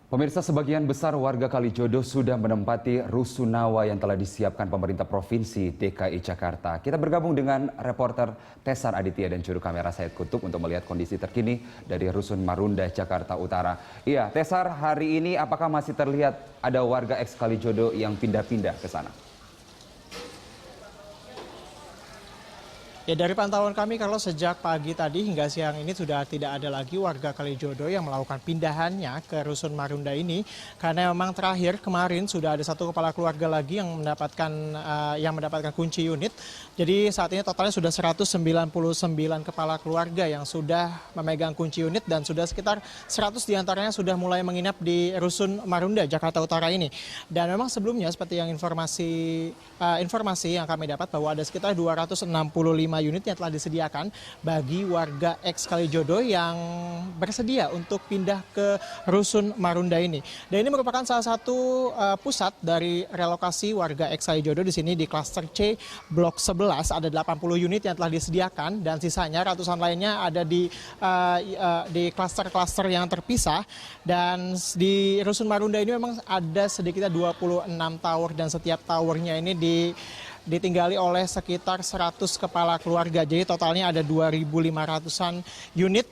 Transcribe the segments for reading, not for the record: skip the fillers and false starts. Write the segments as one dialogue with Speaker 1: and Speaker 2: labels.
Speaker 1: Pemirsa, sebagian besar warga Kalijodo sudah menempati rusunawa yang telah disiapkan pemerintah Provinsi DKI Jakarta. Kita bergabung dengan reporter Tesar Aditya dan juru kamera Said Kutub untuk melihat kondisi terkini dari Rusun Marunda, Jakarta Utara. Iya, Tesar, hari ini apakah masih terlihat ada warga ex Kalijodo yang pindah-pindah ke sana?
Speaker 2: Ya, dari pantauan kami, kalau sejak pagi tadi hingga siang ini sudah tidak ada lagi warga Kalijodo yang melakukan pindahannya ke Rusun Marunda ini, karena memang terakhir kemarin sudah ada satu kepala keluarga lagi yang mendapatkan kunci unit. Jadi saat ini totalnya sudah 199 kepala keluarga yang sudah memegang kunci unit dan sudah sekitar 100 diantaranya sudah mulai menginap di Rusun Marunda, Jakarta Utara ini. Dan memang sebelumnya seperti yang informasi yang kami dapat bahwa ada sekitar 265 unit yang telah disediakan bagi warga ex Kalijodo yang bersedia untuk pindah ke Rusun Marunda ini. Dan ini merupakan salah satu pusat dari relokasi warga ex Kalijodo di sini di klaster C Blok 11 ada 80 unit yang telah disediakan dan sisanya ratusan lainnya ada di klaster-klaster yang terpisah. Dan di Rusun Marunda ini memang ada sedikitnya 26 tower dan setiap towernya ini ditinggali oleh sekitar 100 kepala keluarga. Jadi totalnya ada 2.500-an unit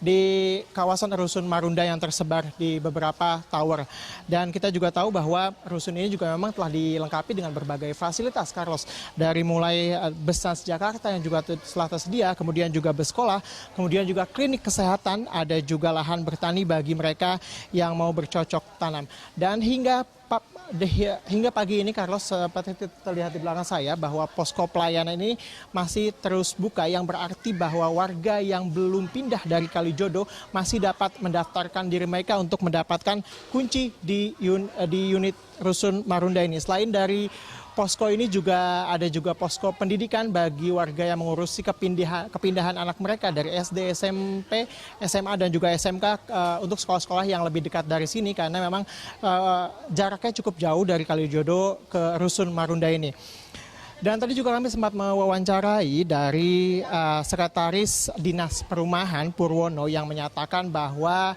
Speaker 2: di kawasan Rusun Marunda yang tersebar di beberapa tower. Dan kita juga tahu bahwa rusun ini juga memang telah dilengkapi dengan berbagai fasilitas, Carlos. Dari mulai bus Transjakarta yang juga telah tersedia, kemudian juga bus sekolah, kemudian juga klinik kesehatan, ada juga lahan bertani bagi mereka yang mau bercocok tanam. Dan hingga pagi ini, Carlos, seperti terlihat di belakang saya bahwa posko pelayanan ini masih terus buka, yang berarti bahwa warga yang belum pindah dari Kalijodo masih dapat mendaftarkan diri mereka untuk mendapatkan kunci di unit Rusun Marunda ini. Selain dari posko ini juga ada posko pendidikan bagi warga yang mengurusi kepindahan anak mereka dari SD, SMP, SMA dan juga SMK untuk sekolah-sekolah yang lebih dekat dari sini, karena memang jaraknya cukup jauh dari Kalijodo ke Rusun Marunda ini. Dan tadi juga kami sempat mewawancarai dari Sekretaris Dinas Perumahan Purwono yang menyatakan bahwa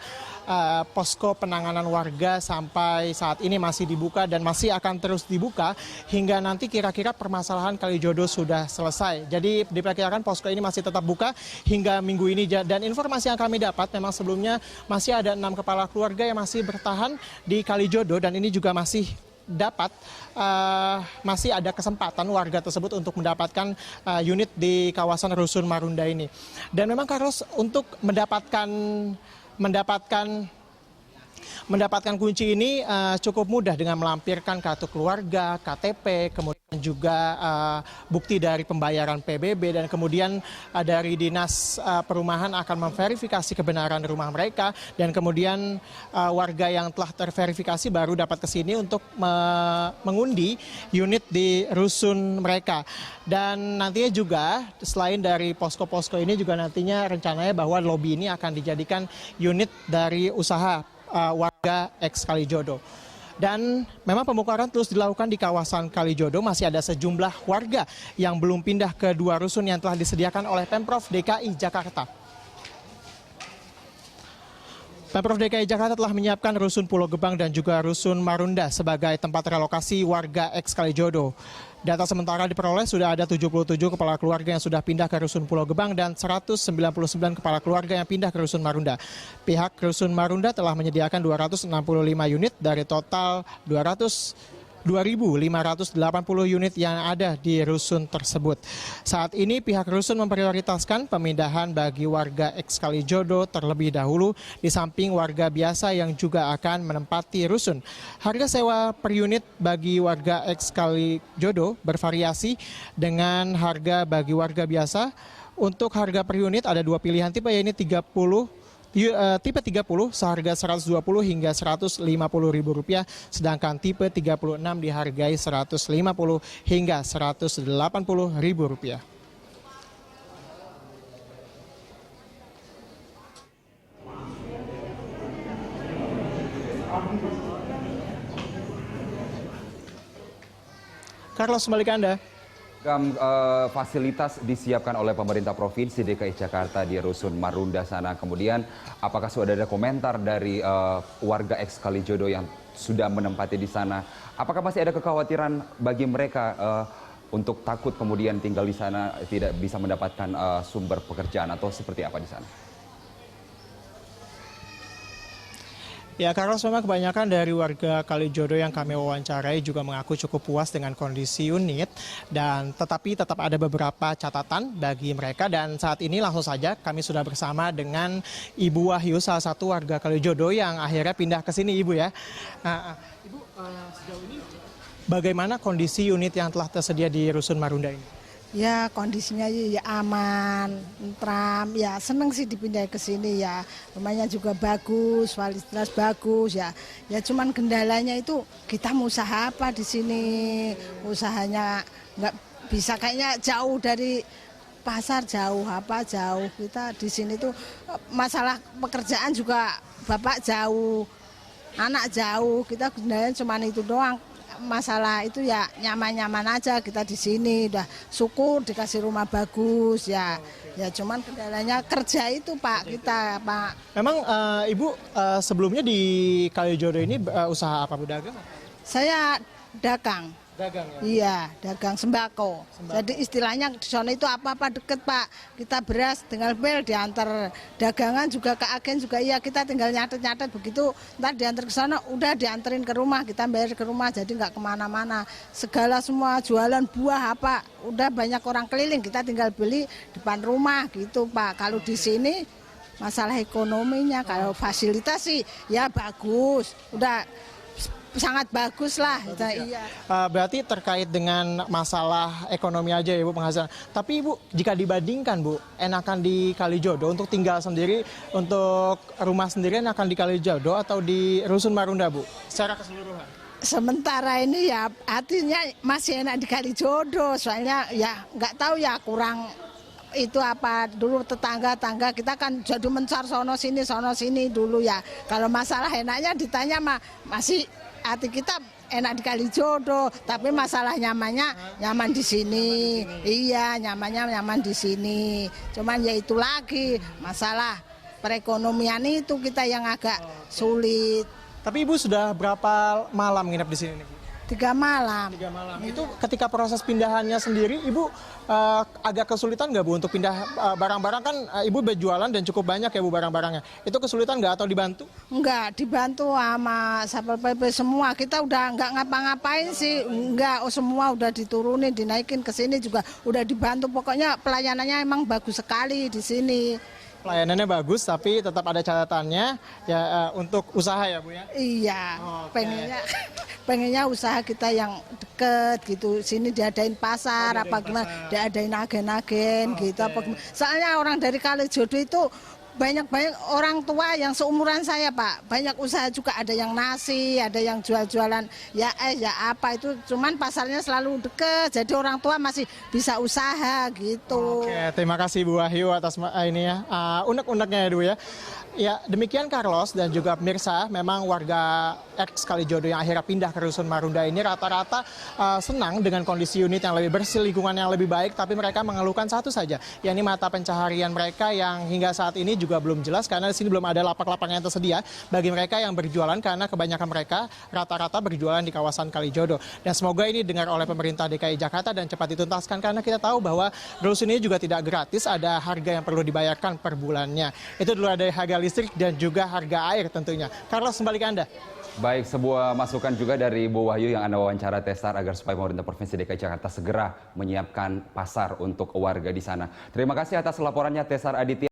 Speaker 2: posko penanganan warga sampai saat ini masih dibuka dan masih akan terus dibuka hingga nanti kira-kira permasalahan Kalijodo sudah selesai. Jadi diperkirakan posko ini masih tetap buka hingga minggu ini. Dan informasi yang kami dapat memang sebelumnya masih ada 6 kepala keluarga yang masih bertahan di Kalijodo dan ini juga masih ada kesempatan warga tersebut untuk mendapatkan unit di kawasan Rusun Marunda ini. Dan memang, Carlos, untuk mendapatkan kunci ini cukup mudah dengan melampirkan kartu keluarga, KTP, kemudian juga bukti dari pembayaran PBB, dan kemudian dari Dinas Perumahan akan memverifikasi kebenaran rumah mereka, dan kemudian warga yang telah terverifikasi baru dapat ke sini untuk mengundi unit di rusun mereka. Dan nantinya juga selain dari posko-posko ini juga nantinya rencananya bahwa lobi ini akan dijadikan unit dari usaha warga ex Kalijodo. Dan memang pembukaan terus dilakukan di kawasan Kalijodo. Masih ada sejumlah warga yang belum pindah ke 2 rusun yang telah disediakan oleh Pemprov DKI Jakarta. Pemprov DKI Jakarta telah menyiapkan Rusun Pulau Gebang dan juga Rusun Marunda sebagai tempat relokasi warga ex Kalijodo. Data sementara diperoleh sudah ada 77 kepala keluarga yang sudah pindah ke Rusun Pulau Gebang dan 199 kepala keluarga yang pindah ke Rusun Marunda. Pihak Rusun Marunda telah menyediakan 265 unit dari total 2.580 unit yang ada di rusun tersebut. Saat ini pihak rusun memprioritaskan pemindahan bagi warga ex Kalijodo terlebih dahulu, di samping warga biasa yang juga akan menempati rusun. Harga sewa per unit bagi warga ex Kalijodo bervariasi dengan harga bagi warga biasa. Untuk harga per unit ada 2 pilihan tipe, yaitu tipe 30 seharga Rp120 hingga Rp150.000, sedangkan tipe 36 dihargai Rp150 hingga Rp180.000. Carlos, kembali ke Anda.
Speaker 1: Fasilitas disiapkan oleh pemerintah Provinsi DKI Jakarta di Rusun Marunda sana. Kemudian apakah sudah ada komentar dari warga ex Kalijodo yang sudah menempati di sana? Apakah masih ada kekhawatiran bagi mereka untuk takut kemudian tinggal di sana tidak bisa mendapatkan sumber pekerjaan atau seperti apa di sana?
Speaker 2: Ya, Carlos, memang kebanyakan dari warga Kalijodo yang kami wawancarai juga mengaku cukup puas dengan kondisi unit, dan tetapi tetap ada beberapa catatan bagi mereka. Dan saat ini langsung saja kami sudah bersama dengan Ibu Wahyu, salah satu warga Kalijodo yang akhirnya pindah ke sini, Ibu ya. Ibu, sejauh ini bagaimana kondisi unit yang telah tersedia di Rusun Marunda ini?
Speaker 3: Ya, kondisinya ya aman, tentram, ya seneng sih dipindah ke sini ya. Rumahnya juga bagus, fasilitas bagus ya. Ya cuman kendalanya itu kita mau usaha apa di sini. Usahanya nggak bisa, kayaknya jauh dari pasar, jauh Kita di sini tuh masalah pekerjaan juga, bapak jauh, anak jauh. Kita kendalanya cuman itu doang. Masalah itu ya nyaman-nyaman aja kita di sini, udah syukur dikasih rumah bagus ya. Ya cuman kendalanya kerja itu Pak, kita Pak.
Speaker 2: Memang Ibu sebelumnya di Kalijodo ini usaha apa, Bu? Dagang?
Speaker 3: Saya dagang.
Speaker 2: Dagang ya?
Speaker 3: Iya, dagang sembako. Jadi istilahnya di sana itu apa-apa deket Pak. Kita beras tinggal bel diantar, dagangan juga ke agen juga, iya kita tinggal nyatet-nyatet begitu. Ntar diantar ke sana, udah dianterin ke rumah, kita bayar ke rumah, jadi nggak kemana-mana. Segala semua jualan buah apa, udah banyak orang keliling, kita tinggal beli depan rumah gitu Pak. Kalau di sini masalah ekonominya, kalau fasilitas sih ya bagus, udah sangat bagus lah. Iya.
Speaker 2: Berarti terkait dengan masalah ekonomi aja ya Bu, penghasilan. Tapi Ibu, jika dibandingkan Bu, enakan di Kalijodo untuk tinggal sendiri, untuk rumah sendiri enakan di Kalijodo atau di Rusun Marunda Bu, secara keseluruhan?
Speaker 3: Sementara ini ya artinya masih enak di Kalijodo, soalnya ya nggak tahu ya kurang itu apa, dulu tetangga-tangga kita kan jadi mencar sono sini dulu ya. Kalau masalah enaknya ditanya masih hati kita enak di Kalijodo, tapi masalah nyaman di sini. Iya, nyaman di sini. Cuman ya itu lagi masalah perekonomian itu kita yang agak sulit.
Speaker 2: Tapi Ibu sudah berapa malam nginep di sini nih, Bu?
Speaker 3: 3 malam.
Speaker 2: 3 malam. Itu ketika proses pindahannya sendiri, Ibu agak kesulitan nggak Bu untuk pindah barang-barang? Kan Ibu berjualan dan cukup banyak ya Bu barang-barangnya. Itu kesulitan nggak atau dibantu?
Speaker 3: Enggak, dibantu sama Satpol PP semua. Kita udah nggak ngapa-ngapain sih, enggak. Oh, semua udah diturunin, dinaikin ke sini juga udah dibantu. Pokoknya pelayanannya emang bagus sekali di sini.
Speaker 2: Pelayanannya bagus, tapi tetap ada catatannya ya untuk usaha ya Bu ya?
Speaker 3: Iya,
Speaker 2: Oke.
Speaker 3: pengennya usaha kita yang deket gitu. Sini diadain pasar, apa gimana, diadain agen-agen gitu. Apa gimana. Soalnya orang dari Kalijodo itu banyak orang tua yang seumuran saya Pak. Banyak usaha juga, ada yang nasi, ada yang jual-jualan ya apa itu. Cuman pasarnya selalu deket, jadi orang tua masih bisa usaha gitu.
Speaker 2: Oke, terima kasih Bu Wahyu atas ini ya, unek-uneknya ya Bu ya. Ya, demikian Carlos dan juga pemirsa, memang warga ex Kalijodo yang akhirnya pindah ke Rusun Marunda ini rata-rata senang dengan kondisi unit yang lebih bersih, lingkungan yang lebih baik, tapi mereka mengeluhkan satu saja, yakni mata pencaharian mereka yang hingga saat ini juga belum jelas karena di sini belum ada lapak-lapak yang tersedia bagi mereka yang berjualan, karena kebanyakan mereka rata-rata berjualan di kawasan Kalijodo. Dan semoga ini didengar oleh pemerintah DKI Jakarta dan cepat dituntaskan, karena kita tahu bahwa rusun ini juga tidak gratis, ada harga yang perlu dibayarkan per bulannya. Itu dulu ada harga listrik dan juga harga air tentunya. Carlos, kembali ke Anda.
Speaker 1: Baik, sebuah masukan juga dari Bu Wahyu yang Anda wawancara Tesar agar supaya pemerintah Provinsi DKI Jakarta segera menyiapkan pasar untuk warga di sana. Terima kasih atas laporannya Tesar Aditya.